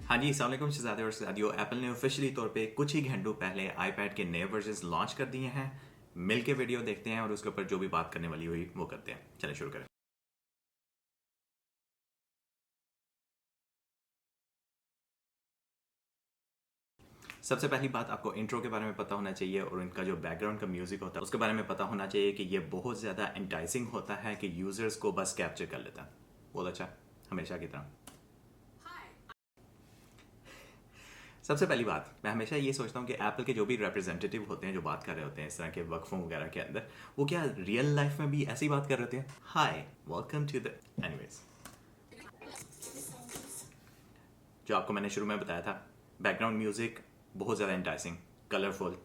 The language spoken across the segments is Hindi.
हाँ जी, अस्सलाम वालेकुम शहज़ादे और शहज़ादियों। एप्पल ने ऑफिशियली तौर पे कुछ ही घंटों पहले आईपैड के नए वर्जन्स लॉन्च कर दिए हैं। मिल के वीडियो देखते हैं और उसके ऊपर जो भी बात करने वाली हुई वो करते हैं। चलिए शुरू करें। सबसे पहली बात, आपको इंट्रो के बारे में पता होना चाहिए और इनका जो बैकग्राउंड का म्यूजिक होता है उसके बारे में पता होना चाहिए कि ये बहुत ज़्यादा एंटाइसिंग होता है कि यूज़र्स को बस कैप्चर कर लेता है। बहुत अच्छा, हमेशा की तरह। सबसे पहली बात, मैं हमेशा ये सोचता हूँ कि एप्पल के जो भी रिप्रेजेंटेटिव होते हैं जो बात कर रहे होते हैं इस तरह के वक्फों वगैरह के अंदर, वो क्या रियल लाइफ में भी ऐसी बात कर रहे होते हैं? हाय, वेलकम टू द एनीवेज, जो आपको मैंने शुरू में बताया था, बैकग्राउंड म्यूजिक बहुत ज़्यादा इंटाइसिंग, कलरफुल।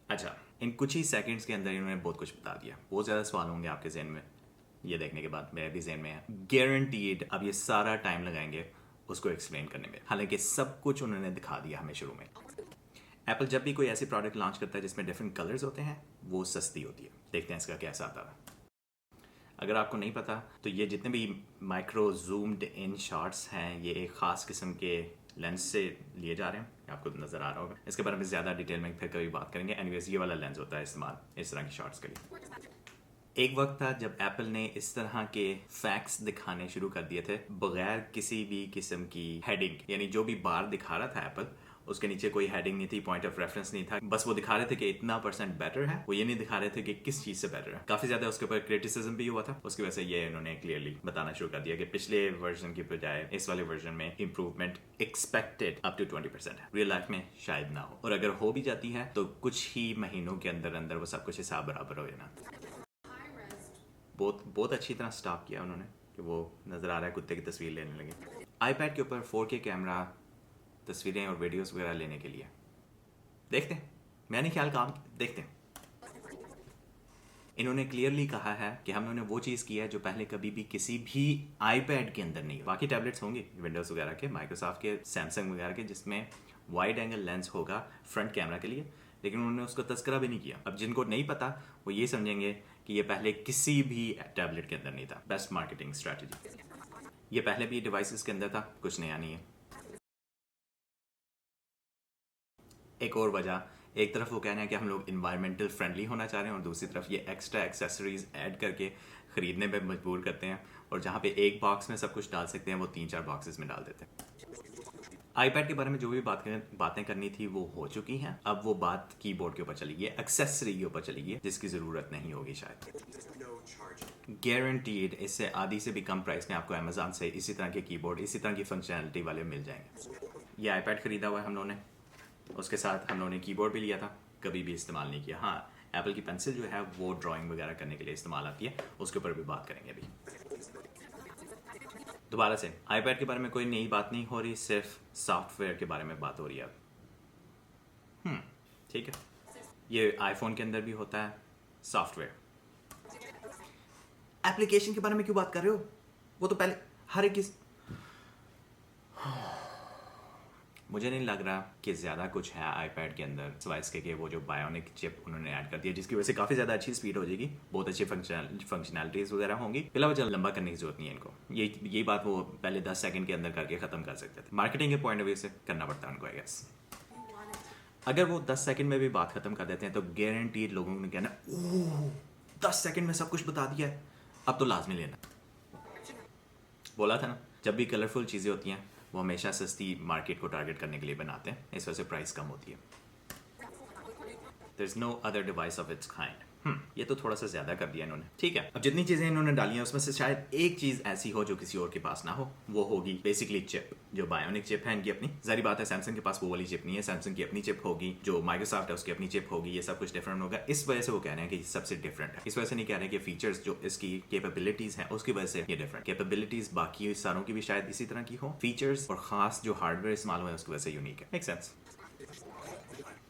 अच्छा, इन कुछ ही सेकंड्स के अंदर इन्होंने बहुत कुछ बता दिया। बहुत ज़्यादा सवाल होंगे आपके जहन में ये देखने के बाद, मेरे भी जहन में है। गारंटीड अब ये सारा टाइम लगाएंगे उसको एक्सप्लेन करने में, हालांकि सब कुछ उन्होंने दिखा दिया हमें शुरू में। एप्पल जब भी कोई ऐसी प्रोडक्ट लॉन्च करता है जिसमें डिफरेंट कलर्स होते हैं, वो सस्ती होती है। देखते हैं इसका कैसा आता है। अगर आपको नहीं पता तो ये जितने भी माइक्रो जूम्ड इन शॉट्स हैं, ये एक ख़ास किस्म के लेंस से लिए जा रहे हैं। आपको नज़र आ रहा होगा। इसके बारे में ज़्यादा डिटेल में फिर कभी बात करेंगे। एनीवेज, ये वाला लेंस होता है इस्तेमाल इस तरह की शॉट्स के लिए। एक वक्त था जब एप्पल ने इस तरह के फैक्ट्स दिखाने शुरू कर दिए थे बगैर किसी भी किस्म की हेडिंग, यानी जो भी बार दिखा रहा था एप्पल उसके नीचे कोई हेडिंग नहीं थी, पॉइंट ऑफ रेफरेंस नहीं था। बस वो दिखा रहे थे कि इतना परसेंट बेटर है, वो ये नहीं दिखा रहे थे कि किस चीज से बेटर है। काफी ज्यादा उसके ऊपर क्रिटिसिज्म भी हुआ था। उसकी वजह से ये इन्होंने क्लियरली बताना शुरू कर दिया कि पिछले वर्जन की बजाय इस वाले वर्जन में इंप्रूवमेंट एक्सपेक्टेड अप टू 20% है। रियल लाइफ में शायद ना हो, और अगर हो भी जाती है तो कुछ ही महीनों के अंदर अंदर वो सब कुछ हिसाब बराबर हो जाना। बहुत बहुत अच्छी तरह स्टॉप किया उन्होंने कि वो नज़र आ रहा है कुत्ते की तस्वीर लेने लगे आईपैड के ऊपर 4K कैमरा, तस्वीरें और वीडियोस वगैरह लेने के लिए। देखते हैं, मैं नहीं ख्याल काम, देखते हैं। इन्होंने क्लियरली कहा है कि हमने वो चीज़ की है जो पहले कभी भी किसी भी आईपैड के अंदर नहीं। बाकी टैबलेट्स होंगे विंडोज़ वगैरह के, माइक्रोसॉफ्ट के, सैमसंग वगैरह के, जिसमें वाइड एंगल लेंस होगा फ्रंट कैमरा के लिए, लेकिन उन्होंने उसको तस्करा भी नहीं किया। अब जिनको नहीं पता वो ये समझेंगे कि ये पहले किसी भी टैबलेट के अंदर नहीं था। Best marketing strategy. ये पहले भी डिवाइसेस के अंदर था, कुछ नया नहीं है। एक और वजह, एक तरफ वो कह रहे हैं कि हम लोग इन्वायरमेंटल फ्रेंडली होना चाह रहे हैं और दूसरी तरफ ये एक्स्ट्रा एक्सेसरीज ऐड करके ख़रीदने में मजबूर करते हैं, और जहाँ पे एक बॉक्स में सब कुछ डाल सकते हैं वो 3-4 बॉक्सेस में डाल देते हैं। आईपैड के बारे में जो भी बातें करनी थी वो हो चुकी हैं। अब वो बात कीबोर्ड के ऊपर चली गई, एक्सेसरी के ऊपर चली गई, जिसकी ज़रूरत नहीं होगी शायद। गारंटीड इससे आधी से भी कम प्राइस में आपको अमेजोन से इसी तरह के कीबोर्ड, इसी तरह की फंक्शनैलिटी वाले मिल जाएंगे। ये आईपैड ख़रीदा हुआ है हम लोगों ने, उसके साथ हम लोगों ने कीबोर्ड भी लिया था, कभी भी इस्तेमाल नहीं किया। हाँ, एप्पल की पेंसिल जो है वो ड्राइंग वगैरह करने के लिए इस्तेमाल आती है, उसके ऊपर भी बात करेंगे अभी। दोबारा से आईपैड के बारे में कोई नई बात नहीं हो रही, सिर्फ सॉफ्टवेयर के बारे में बात हो रही है अब। ठीक है, ये आईफोन के अंदर भी होता है सॉफ्टवेयर। एप्लीकेशन के बारे में क्यों बात कर रहे हो? वो तो पहले हर एक किस मुझे नहीं लग रहा कि ज़्यादा कुछ है आईपैड के अंदर सिवाय इसके कि वो जो बायोनिक चिप उन्होंने ऐड कर दिया, जिसकी वजह से काफ़ी ज़्यादा अच्छी स्पीड हो जाएगी, बहुत अच्छी फंक्शनैलिटीज़ वगैरह होंगी। फिलहाल वजह लंबा करने की जरूरत नहीं है इनको। ये बात वो पहले 10 सेकंड के अंदर करके ख़त्म कर सकते थे। मार्केटिंग के पॉइंट ऑफ व्यू से करना पड़ता है उनको, आई गेस। अगर वो 10 सेकंड में भी बात ख़त्म कर देते हैं तो गारंटीड लोगों ने कहना, ओह 10 सेकंड में सब कुछ बता दिया है, अब तो लाजमी लेना। बोला था ना, जब भी कलरफुल चीज़ें होती हैं वो हमेशा सस्ती मार्केट को टारगेट करने के लिए बनाते हैं, इस वजह से प्राइस कम होती है। There is no other device of its kind. ये तो थोड़ा सा ज़्यादा कर दिया इन्होंने। ठीक है, अब जितनी चीज़ें इन्होंने डाली हैं उसमें से शायद एक चीज़ ऐसी हो जो किसी और के पास ना हो, वो होगी बेसिकली चिप, जो बायोनिक चिप है इनकी अपनी। जारी बात है सैमसंग के पास वो वाली चिप नहीं है, सैमसंग की अपनी चिप होगी, जो माइक्रोसॉफ्ट है उसकी अपनी चिप होगी, ये सब कुछ डिफरेंट होगा। इस वजह से वो कह रहे हैं कि सबसे डिफरेंट है। इस वजह से नहीं कह रहे कि फीचर्स जो इसकी कैपेबिलिटीज़ हैं उसकी वजह से ये डिफरेंट। कैपेबिलिटीज़ बाकी सारों की भी शायद इसी तरह की हो, फीचर्स और खास जो हार्डवेयर इस्तेमाल हुआ है उसकी वजह से यूनिक है। Make sense.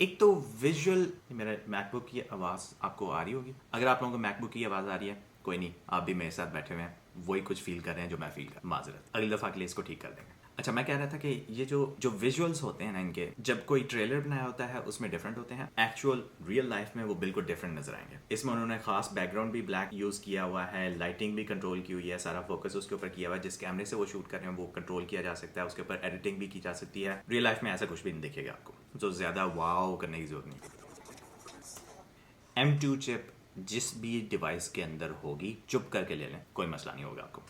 एक तो विजुअल, मेरा मैकबुक की आवाज़ आपको आ रही होगी। अगर आप लोगों को मैकबुक की आवाज़ आ रही है, कोई नहीं, आप भी मेरे साथ बैठे हुए हैं, वही कुछ फील कर रहे हैं जो मैं फील कर। माजरत, अगली दफ़ा के लिए इसको ठीक कर देंगे। अच्छा, मैं कह रहा था कि ये जो जो विजुअल्स होते हैं ना इनके, जब कोई ट्रेलर बनाया होता है उसमें डिफरेंट होते हैं, एक्चुअल रियल लाइफ में वो बिल्कुल डिफरेंट नजर आएंगे। इसमें उन्होंने खास बैकग्राउंड भी ब्लैक यूज किया हुआ है, लाइटिंग भी कंट्रोल की हुई है, सारा फोकस उसके ऊपर किया हुआ है, जिस कैमरे से वो शूट कर रहे हैं वो कंट्रोल किया जा सकता है, उसके ऊपर एडिटिंग भी की जा सकती है। रियल लाइफ में ऐसा कुछ भी नहीं दिखेगा आपको, तो ज्यादा वाव करने की जरूरत नहीं। M2 चिप जिस भी डिवाइस के अंदर होगी चुप करके ले लें, कोई मसला नहीं होगा आपको।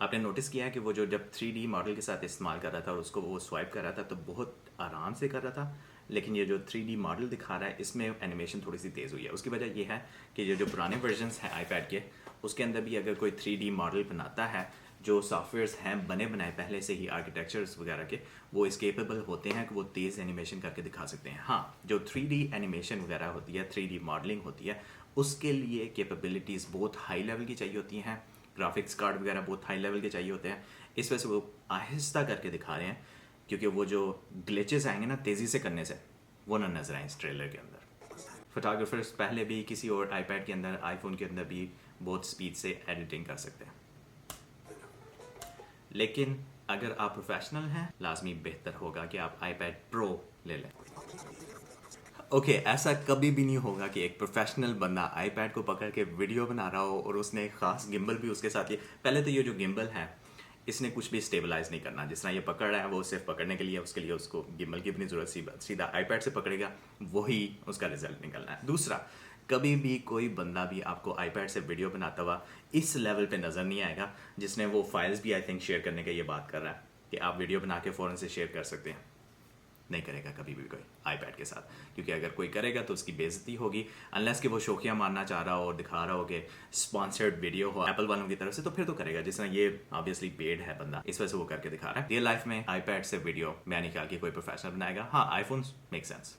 आपने नोटिस किया है कि वो जो जब 3D मॉडल के साथ इस्तेमाल कर रहा था और उसको वो स्वाइप कर रहा था तो बहुत आराम से कर रहा था, लेकिन ये जो 3D मॉडल दिखा रहा है इसमें एनिमेशन थोड़ी सी तेज़ हुई है। उसकी वजह ये है कि ये जो पुराने वर्जन्स हैं आईपैड के, उसके अंदर भी अगर कोई 3D मॉडल बनाता है, जो सॉफ्टवेयर्स हैं बने बनाए पहले से ही आर्किटेक्चर्स वगैरह के, वो इस केपेबल होते हैं कि वो तेज़ एनिमेशन करके दिखा सकते हैं। हाँ, जो 3D एनिमेशन वगैरह होती है, 3D मॉडलिंग होती है, उसके लिए कैपेबिलिटीज़ बहुत हाई लेवल की चाहिए होती हैं, ग्राफिक्स कार्ड वगैरह बहुत हाई लेवल के चाहिए होते हैं। इस वजह से वो आहिस्ता करके दिखा रहे हैं, क्योंकि वो जो ग्लिचेस आएंगे ना तेज़ी से करने से, वो ना नजर आए इस ट्रेलर के अंदर। फोटोग्राफर्स पहले भी किसी और आईपैड के अंदर, आईफोन के अंदर भी बहुत स्पीड से एडिटिंग कर सकते हैं, लेकिन अगर आप प्रोफेशनल हैं लाजमी बेहतर होगा कि आप आईपैड प्रो ले लें। ओके, ऐसा कभी भी नहीं होगा कि एक प्रोफेशनल बंदा आईपैड को पकड़ के वीडियो बना रहा हो और उसने एक खास गिम्बल भी उसके साथ लिया। पहले तो ये जो गिम्बल है इसने कुछ भी स्टेबलाइज नहीं करना, जिस तरह ये पकड़ रहा है वो सिर्फ पकड़ने के लिए, उसके लिए उसको गिम्बल की अपनी जरूरत, सीधा आईपैड से पकड़ेगा, वही उसका रिजल्ट निकलना है। दूसरा, कभी भी कोई बंदा भी आपको आईपैड से वीडियो बनाता हुआ इस लेवल पे नज़र नहीं आएगा, जिसने वो फाइल्स भी आई थिंक शेयर करने का ये बात कर रहा है कि आप वीडियो बना के फ़ौरन से शेयर कर सकते हैं। नहीं करेगा कभी भी कोई आईपैड के साथ, क्योंकि अगर कोई करेगा तो उसकी बेइज्जती होगी, अनलेस कि वो शौकिया मारना चाह रहा हो और दिखा रहा हो कि स्पॉन्सर्ड वीडियो हो एप्पल वालों की तरफ से, तो फिर तो करेगा। जिस तरह ये ऑब्वियसली पेड है बंदा, इस वजह से वो करके दिखा रहा है। रियल लाइफ में आईपैड से वीडियो मैं नहीं ख्याल कि कोई प्रोफेशनल बनाएगा। हाँ, आईफोन मेक सेंस।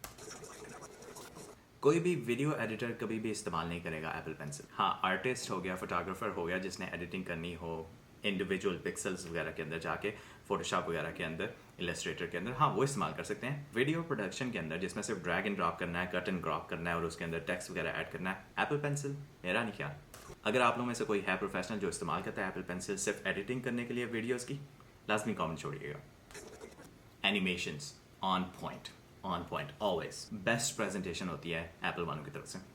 कोई भी वीडियो एडिटर कभी भी इस्तेमाल नहीं करेगा एप्पल पेंसिल। हाँ, आर्टिस्ट हो गया, फोटोग्राफर हो गया, जिसने एडिटिंग करनी हो इंडिविजुअल पिक्सल्स वगैरह के अंदर जाके, फोटोशॉप वगैरह के अंदर, इलस्ट्रेटर के अंदर, हाँ वो इस्तेमाल कर सकते हैं। वीडियो प्रोडक्शन के अंदर जिसमें सिर्फ ड्रैग एंड ड्रॉप करना है, कट एंड क्रॉप करना है और उसके अंदर टेक्स्ट वगैरह ऐड करना है, एप्पल पेंसिल मेरा नहीं ख्याल। अगर आप लोगों में से कोई है प्रोफेशनल जो इस्तेमाल करता है एप्पल पेंसिल सिर्फ एडिटिंग करने के लिए वीडियोज़ की, लाजमी कॉमेंट छोड़िएगा। Animations on point always best presentation होती है एप्पल वालों की तरफ से।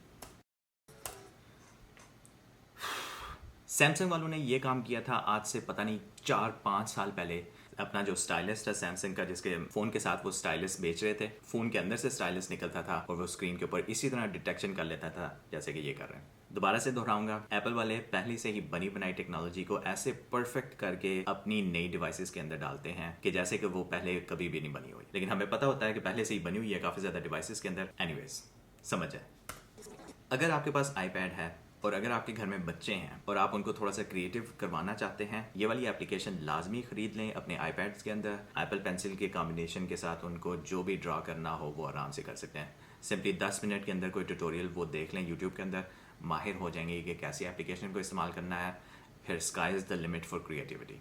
सैमसंग वालों ने ये काम किया था आज से पता नहीं 4-5 साल पहले। अपना जो स्टाइलिस था सैमसंग का, जिसके फ़ोन के साथ वो स्टाइलिस बेच रहे थे, फ़ोन के अंदर से स्टाइलिस निकलता था और वो स्क्रीन के ऊपर इसी तरह डिटेक्शन कर लेता था जैसे कि ये कर रहे हैं। दोबारा से दोहराऊंगा, एप्पल वाले पहले से ही बनी बनाई टेक्नोलॉजी को ऐसे परफेक्ट करके अपनी नई डिवाइसेस के अंदर डालते हैं कि जैसे कि वो पहले कभी भी नहीं बनी हुई, लेकिन हमें पता होता है कि पहले से ही बनी हुई है काफ़ी ज़्यादा डिवाइसेस के अंदर। एनीवेज, समझ जाए। अगर आपके पास आईपैड है और अगर आपके घर में बच्चे हैं और आप उनको थोड़ा सा क्रिएटिव करवाना चाहते हैं, ये वाली एप्लीकेशन लाजमी खरीद लें अपने आईपैड्स के अंदर। एप्पल पेंसिल के कॉम्बिनेशन के साथ उनको जो भी ड्रॉ करना हो वो आराम से कर सकते हैं। सिंपली 10 मिनट के अंदर कोई ट्यूटोरियल वो देख लें यूट्यूब के अंदर, माहिर हो जाएंगे कि कैसी एप्लीकेशन को इस्तेमाल करना है, फिर sky is the limit for creativity.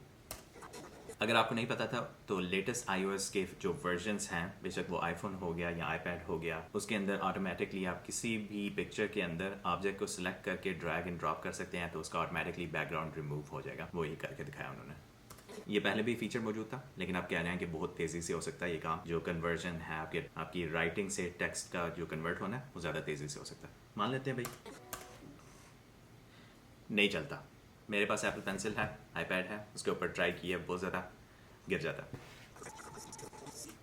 अगर आपको नहीं पता था तो लेटेस्ट iOS के जो वर्जन्स हैं, बेशक वो आईफोन हो गया या आईपैड हो गया, उसके अंदर ऑटोमेटिकली आप किसी भी पिक्चर के अंदर ऑब्जेक्ट को सिलेक्ट करके ड्रैग एंड ड्रॉप कर सकते हैं, तो उसका ऑटोमेटिकली बैकग्राउंड रिमूव हो जाएगा। वो ही करके दिखाया उन्होंने। ये पहले भी फीचर मौजूद था, लेकिन आप कह रहे हैं कि बहुत तेज़ी से हो सकता है ये काम। जो कन्वर्जन है आपकी राइटिंग से टेक्स्ट का जो कन्वर्ट होना है वो ज़्यादा तेज़ी से हो सकता है। मान लेते हैं भाई नहीं चलता। मेरे पास एप्पल पेंसिल है, आईपैड है, उसके ऊपर ट्राई किया, बहुत ज़्यादा गिर जाता है।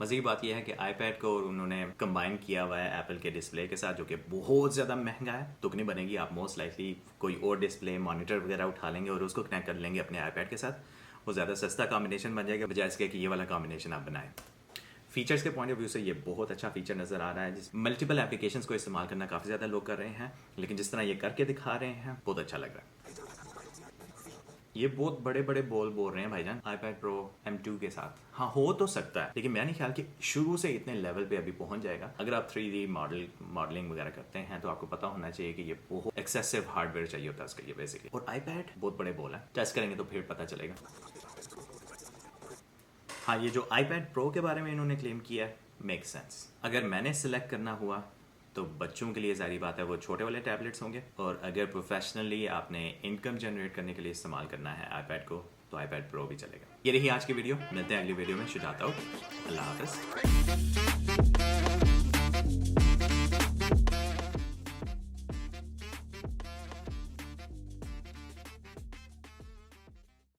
मज़े की बात यह है कि आईपैड को उन्होंने कंबाइन किया हुआ है एप्पल के डिस्प्ले के साथ, जो कि बहुत ज़्यादा महंगा है। तुकनी बनेगी, आप मोस्ट लाइकली कोई और डिस्प्ले मॉनिटर वगैरह उठा लेंगे और उसको कनेक्ट कर लेंगे अपने आईपैड के साथ। वो ज़्यादा सस्ता कॉम्बिनेशन बन जाएगा बजाय इसके कि ये वाला कॉम्बिनेशन आप बनाएं। फीचर्स के पॉइंट ऑफ व्यू से ये बहुत अच्छा फीचर नज़र आ रहा है, जिस मल्टीपल एप्लीकेशंस को इस्तेमाल करना काफ़ी ज़्यादा लोग कर रहे हैं, लेकिन जिस तरह ये करके दिखा रहे हैं बहुत अच्छा लग रहा है। ये बहुत बड़े बड़े बोल रहे हैं भाईजान आईपैड प्रो M2 के साथ। हाँ, हो तो सकता है, लेकिन मैं नहीं ख्याल कि शुरू से इतने लेवल पे अभी पहुंच जाएगा। अगर आप 3D मॉडलिंग वगैरह करते हैं तो आपको पता होना चाहिए कि ये बहुत एक्सेसिव हार्डवेयर चाहिए होता है उसके लिए बेसिकली। और आईपैड बहुत बड़े बोल है, टेस्ट करेंगे तो फिर पता चलेगा। हाँ, ये जो आईपैड प्रो के बारे में इन्होंने क्लेम किया है मेक सेंस। अगर मैंने सिलेक्ट करना हुआ तो बच्चों के लिए जारी बात है वो छोटे वाले टैबलेट्स होंगे, और अगर प्रोफेशनली आपने इनकम जनरेट करने के लिए इस्तेमाल करना है आईपैड को तो iPad Pro भी चलेगा। ये रही आज की वीडियो, मिलते हैं अगली वीडियो में। शुजात आउट, अल्लाह हाफ़िज़।